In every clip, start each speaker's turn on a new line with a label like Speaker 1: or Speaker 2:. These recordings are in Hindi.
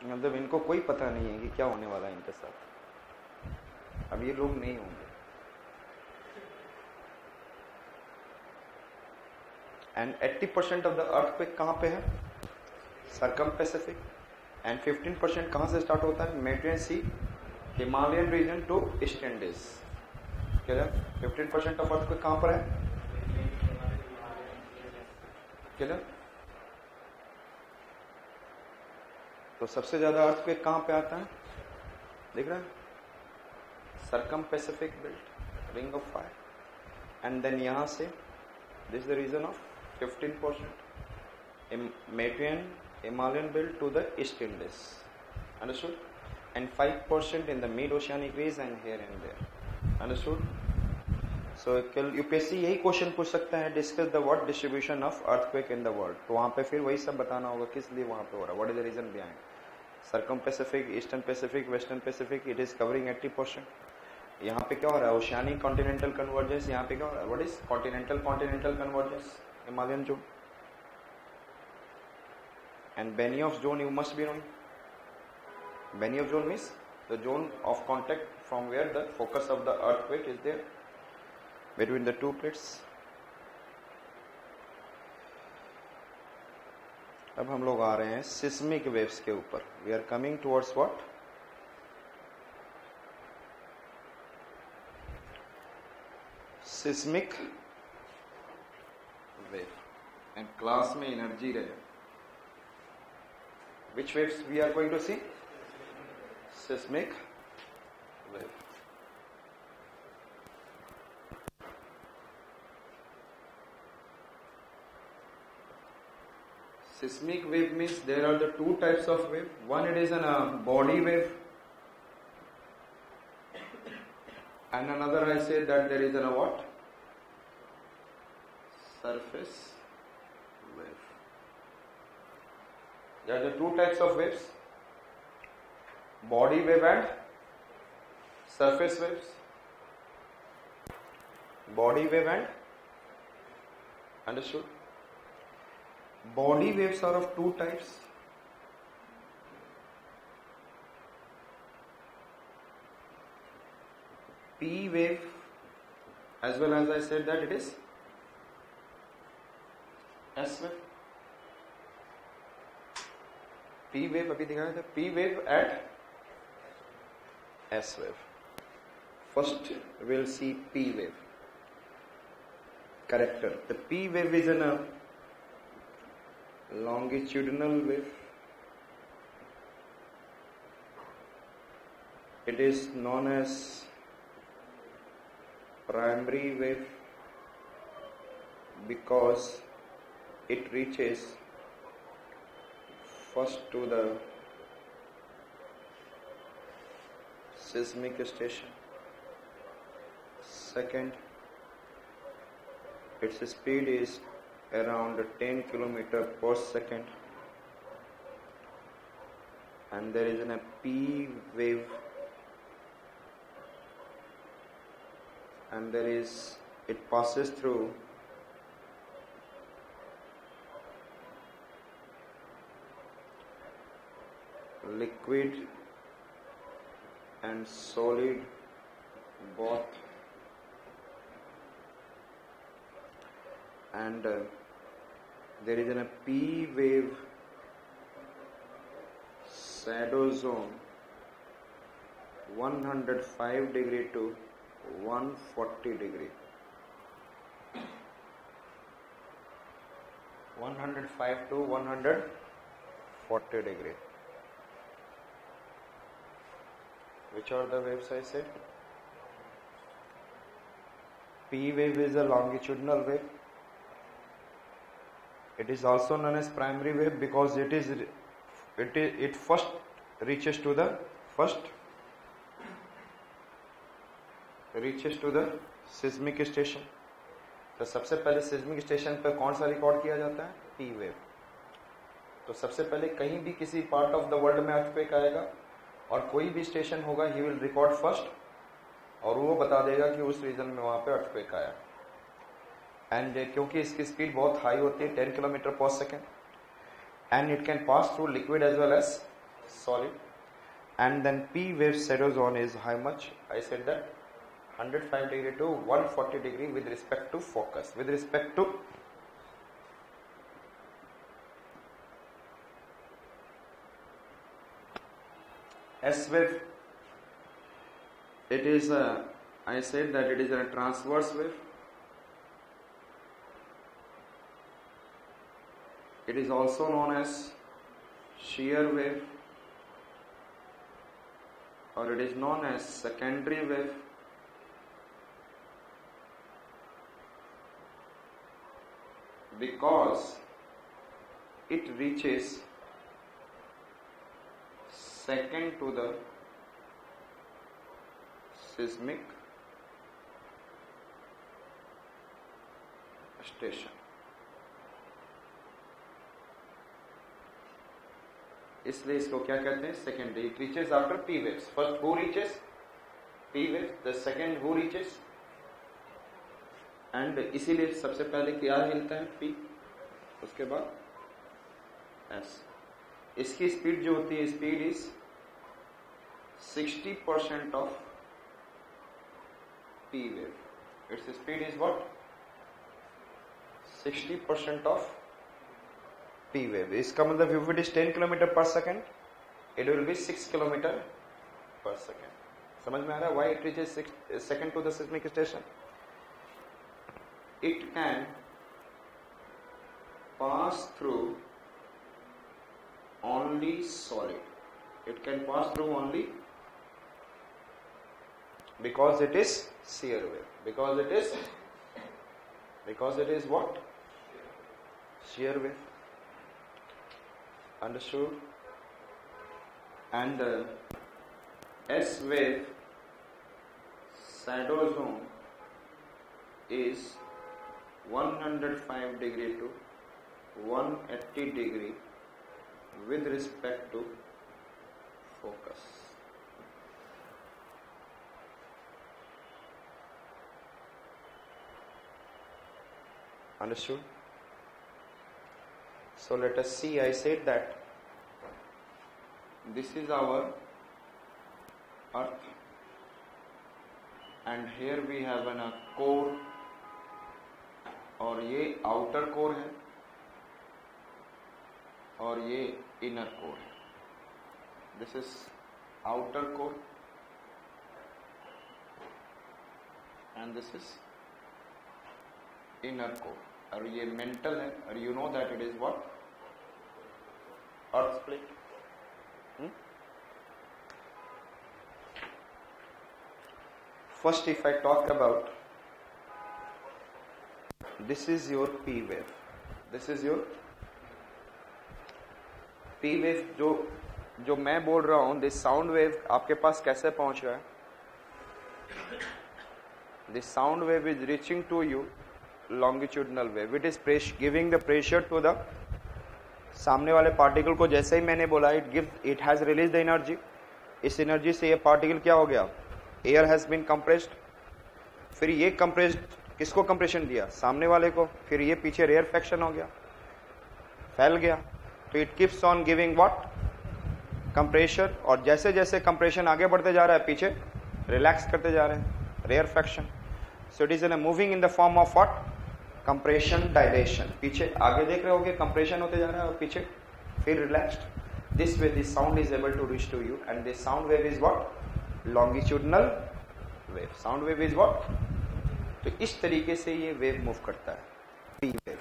Speaker 1: मतलब इनको कोई पता नहीं है कि क्या होने वाला है इनके साथ। अब ये लोग नहीं होंगे। एंड 80% ऑफ द अर्थक्वेक कहाँ पे है? सरकम पैसिफिक। एंड 15% कहाँ से स्टार्ट होता है? Mediterranean sea, Himalayan region to East Indies. Clear? 15% of earthquake कहाँ पर है? क्लियर? तो सबसे ज्यादा अर्थक्वेक कहाँ पे आता है? देख रहे हैं? Circum Pacific belt, ring of fire. And then यहां से this the region of 15% Mediterranean Himalayan belt to the East Indies. Understood? And 5% in the mid-oceanic region and here and there. Understood? So UPSC यही क्वेश्चन पूछ सकता है, discuss the what distribution of earthquake in the world. तो वहां पे फिर वही सब बताना होगा किस लिए वहां पे हो रहा है, what is the region behind. Circum Pacific, eastern Pacific, western Pacific, it is covering 80%। यहाँ पे क्या हो रहा है? Oceanic continental convergence. यहाँ पे क्या हो रहा है? What is continental continental convergence? Himalayan zone. And Benioff zone you must be knowing. Benioff zone means the zone of contact from where the focus of the earthquake is there between the two plates. अब हम लोग आ रहे हैं सिस्मिक वेव्स के ऊपर। We are coming towards what? Seismic wave. And class में एनर्जी रहे। Which waves we are going to see? Seismic wave. Seismic wave means there are the two types of wave. One, it is a body wave, and another I say that there is a what? Surface wave. There are the two types of waves, body wave and surface waves. Body wave and, understood? Body waves are of two types. P wave, as well as I said that it is S wave. P wave अभी दिखाया था, P wave and S wave. First we'll see P wave character. The P wave is a longitudinal wave. It is known as primary wave because it reaches first to the seismic station. Second, its speed is around 10 km per second, and there is a P wave, and it passes through liquid and solid both, and there is a P wave shadow zone 105 degree to 140 degree. 105 to 140 degree. Which are the waves I said? P wave is a longitudinal wave. It is also known as primary wave because it first reaches to the seismic station. तो सबसे पहले seismic station पे कौन सा रिकॉर्ड किया जाता है? P wave. तो सबसे पहले कहीं भी किसी पार्ट ऑफ द वर्ल्ड में अर्थक्वेक आएगा और कोई भी स्टेशन होगा, ही विल रिकॉर्ड फर्स्ट और वो बता देगा कि उस रीजन में वहां पे अर्थक्वेक आया। एंड क्योंकि इसकी स्पीड बहुत हाई होती है 10 km per second, and it can pass through liquid as well as solid. And then P wave shadow zone is how much? I said that 105 degree to 140 degree with respect to focus. With respect to S wave, it is a, I said that it is a transverse wave. It is also known as shear wave, or it is known as secondary wave. Because it reaches second to the seismic station. इसलिए इसको क्या कहते हैं? Secondary. It reaches after P waves. First who reaches? P waves. The second who reaches? And इसीलिए सबसे पहले क्या हिलता है? P. उसके बाद S. इसकी स्पीड जो होती है, speed is 60% of P wave. Its speed is what? 60% of P wave. इसका मतलब if it is 10 km per second, it will be 6 km per second. समझ में आ रहा है? Why it reaches second to the seismic station? It can pass through only solid. It can pass through only because it is shear wave. Because it is what? Shear wave. Understood? And the S wave shadow zone is 105 degree to 180 degree with respect to focus. Understood? So let us see. I said that this is our earth, and here we have a core, और ये outer core है और ये inner core है. This is outer core and this is inner core. और ये mental है, और you know that it is what? Earth plate. First, if I talk about, this is your P wave. This is your P wave. जो मैं बोल रहा हूं, this sound wave आपके पास कैसे पहुंच रहा है? This sound wave is reaching to you longitudinal wave. It is giving the pressure to the सामने वाले पार्टिकल को. जैसे ही मैंने बोला it has released the energy. इस एनर्जी से ये पार्टिकल क्या हो गया? Air has been compressed. फिर ये कंप्रेस्ड किसको कंप्रेशन दिया? सामने वाले को. फिर ये पीछे रेयरफेक्शन हो गया, फैल गया. तो it keeps on giving what? Compressor. और जैसे जैसे कंप्रेशन आगे बढ़ते जा रहा है, पीछे रिलैक्स करते जा रहे हैं, rarefaction. So it is in moving in the form of what? Compression, dilation. पीछे आगे देख रहे होगे कंप्रेशन होते जा रहा है और पीछे फिर relaxed. This way this sound is able to reach to you, and this sound wave is what? Longitudinal wave. Sound wave is what? तो इस तरीके से ये वेव मूव करता है, P wave.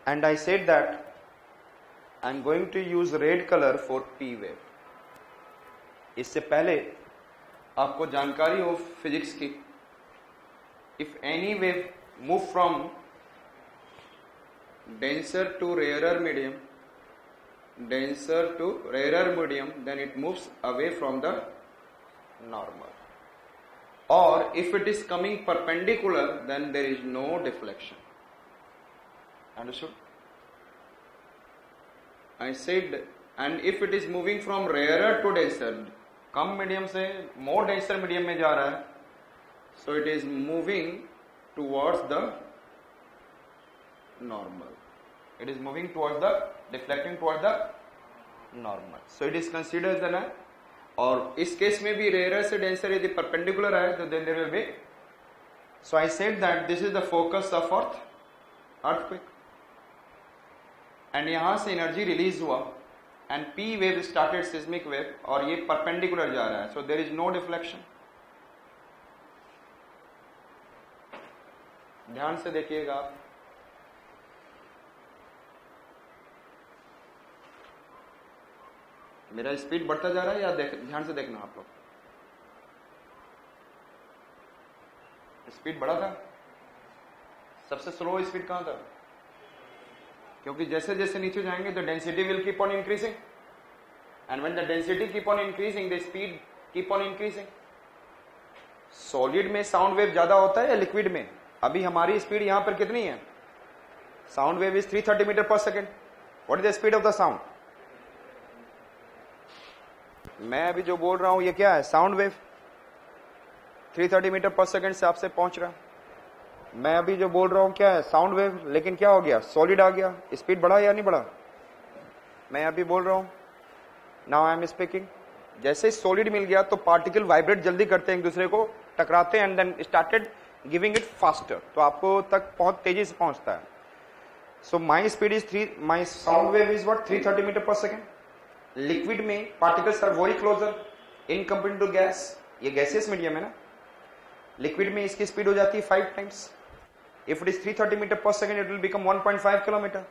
Speaker 1: And I said that I am going to use red colour for P wave. इससे पहले आपको जानकारी हो फिजिक्स की. If any wave move from denser to rarer medium, then it moves away from the normal. Or if it is coming perpendicular, then there is no deflection. Understood? I said, and if it is moving from rarer to denser, come medium से more denser medium में जा रहा है, so it is moving towards the normal. It is moving towards the, deflecting towards the normal. So it is considered an, और इस केस में भी रेयरर से डेंसर यदि परपेंडिकुलर है तो then there will be. So I said that this is the focus of earthquake, and यहां से एनर्जी रिलीज हुआ and P wave started seismic wave, और ये परपेंडिकुलर जा रहा है. So there is no deflection. ध्यान से देखिएगा आप. मेरा स्पीड बढ़ता जा रहा है या ध्यान से देखना आप लोग. स्पीड बढ़ा था. सबसे स्लो स्पीड कहां था? क्योंकि जैसे जैसे नीचे जाएंगे the density will keep on increasing, and when the density keep on increasing the speed keep on increasing. Solid में साउंड वेव ज्यादा होता है या लिक्विड में? अभी हमारी स्पीड यहां पर कितनी है? Sound wave is 330 metre per second. What is the speed of the sound? मैं अभी जो बोल रहा हूं ये क्या है? Sound wave 330 metre per second से आपसे पहुंच रहा है. मैं अभी जो बोल रहा हूं क्या है? Sound wave. लेकिन क्या हो गया? सॉलिड आ गया. स्पीड बढ़ा या नहीं बढ़ा? मैं अभी बोल रहा हूं, नाउ आई एम स्पीकिंग. जैसे सॉलिड मिल गया तो पार्टिकल वाइब्रेट जल्दी करते हैं, एक दूसरे को टकराते हैं, and then started giving it faster. तो आपको तक बहुत तेजी से पहुंचता है. So my speed is my sound wave is what? 330 metre per second. Liquid में पार्टिकल्स आर वेरी क्लोजर इन कंपेयर टू गैस. ये गैसियस मीडियम है ना. लिक्विड में इसकी स्पीड हो जाती है 5 times. If it is 330 metre per second it will become 1.5 kilometre,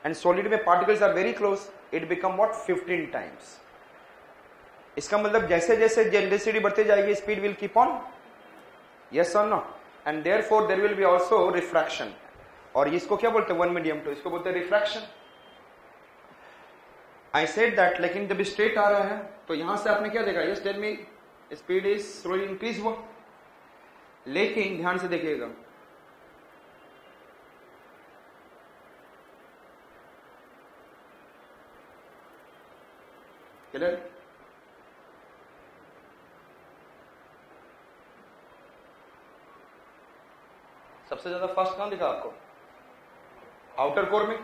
Speaker 1: and solid में particles are very close, it become what? 15 times. इसका मतलब जैसे जैसे डेंसिटी बढ़ती जाएगी speed will keep on. Yes और no? And therefore there will be also refraction. और इसको क्या बोलते हैं? 1 मीडियम टू, इसको बोलते हैं रिफ्रैक्शन. I said that. लेकिन जब स्ट्रेट आ रहा है तो यहां से आपने क्या देखा? Yes tell me. Speed is slowly increase हुआ. लेकिन ध्यान से देखिएगा, क्लियर? सबसे ज्यादा फास्ट कहां दिखा आपको? आउटर कोर में.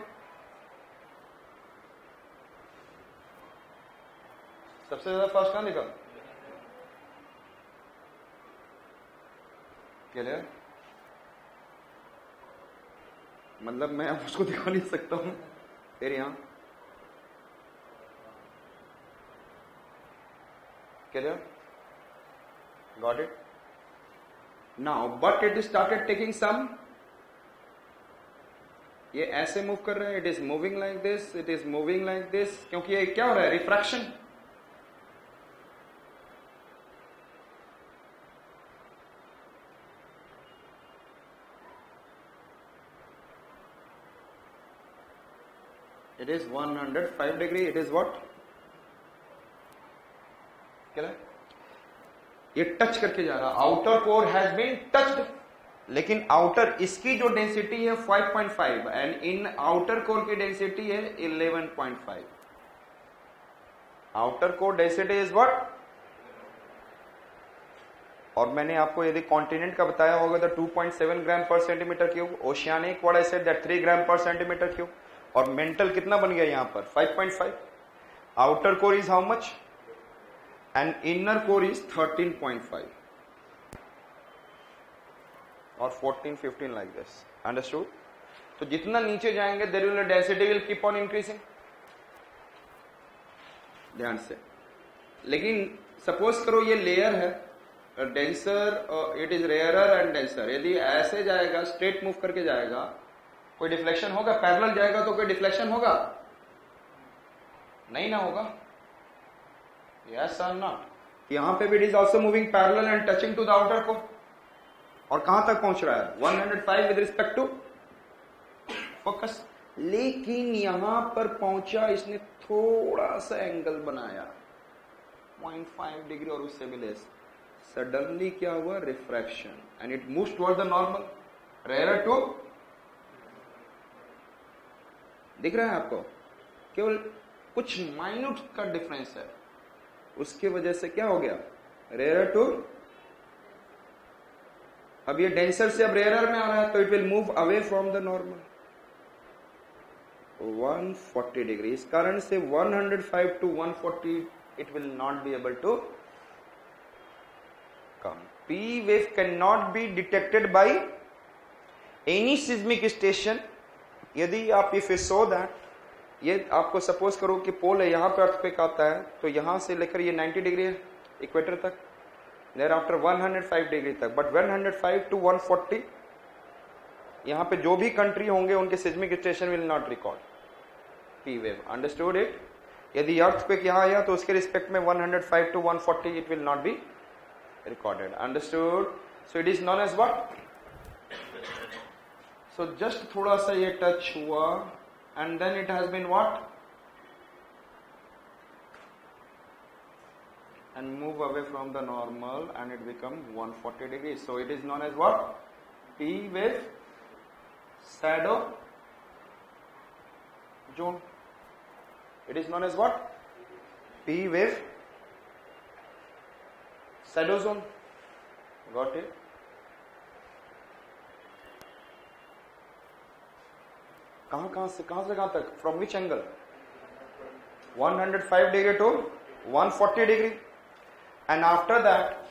Speaker 1: सबसे ज्यादा फास्ट कहां दिखा? क्लियर? मतलब मैं अब उसको दिखा नहीं सकता हूं. फिर यहां clear? Got it? Now but it started taking some. ये ऐसे मूव कर रहा है. It is moving like this, it is moving like this. क्योंकि ये क्या हो रहा है? Refraction. It is 105 degree. It is what? क्या? ये टच करके जा रहा. Outer core has been touched. लेकिन आउटर इसकी जो डेंसिटी है 5.5 एंड इन आउटर कोर की डेंसिटी है 11.5. Outer core density is what? और मैंने आपको यदि कॉन्टिनेंट का बताया होगा तो 2.7 ग्राम पर centimetre cube. Oceanic what I said that 3 ग्राम पर सेंटीमीटर क्यूब. और मेंटल कितना बन गया यहां पर? 5.5. Outer core is how much? And inner core is 13.5 और 14, 15 लाइक दिस. अंडरस्टूड? तो जितना नीचे जाएंगे there will density will keep on increasing. ध्यान से. लेकिन सपोज करो ये लेयर है denser, it is rarer and denser. यदि ऐसे जाएगा, स्ट्रेट मूव करके जाएगा, कोई डिफ्लेक्शन होगा? पैरेलल जाएगा तो कोई डिफ्लेक्शन होगा? नहीं ना होगा. यस और नॉट? यहां पे भी it is also moving parallel and touching to the outer core. और कहां तक पहुंच रहा है? 105 विद रिस्पेक्ट टू फोकस. लेकिन यहां पर पहुंचा, इसने थोड़ा सा एंगल बनाया 0.5 डिग्री और उससे भी लेस. सडनली क्या हुआ? Refraction, and it moves toward the normal. Rare to. दिख रहा है आपको? केवल कुछ माइन्यूट का डिफरेंस है, उसकी वजह से क्या हो गया? Rare to. अब ये डेंसर से अब रेयरर में आ रहा है तो it will move away from the normal. 140 degree. इस कारण से 105 to 140 it will not be able to come. P wave cannot be detected by any seismic station. यदि आप if you saw that, ये आपको सपोज करो कि पोल है, यहाँ पे अर्थक्वेक आता है, तो यहाँ से लेकर ये 90 डिग्री है इक्वेटर तक, देयर आफ्टर 105 डिग्री तक, बट 105 to 140 यहाँ पे जो भी कंट्री होंगे उनके seismic station will not record P wave. Understood it? यदि अर्थक्वेक यहाँ आया तो उसके रिस्पेक्ट में 105 to 140 it will not be recorded. Understood? So it is known as what? So just थोड़ा सा ये टच हुआ and then it has been what? And move away from the normal and it become 140 degrees. So it is known as what? P wave shadow zone. It is known as what? P wave shadow zone. Got it? कहां से कहां तक? From which angle? 105 degree to 140 degree. And after that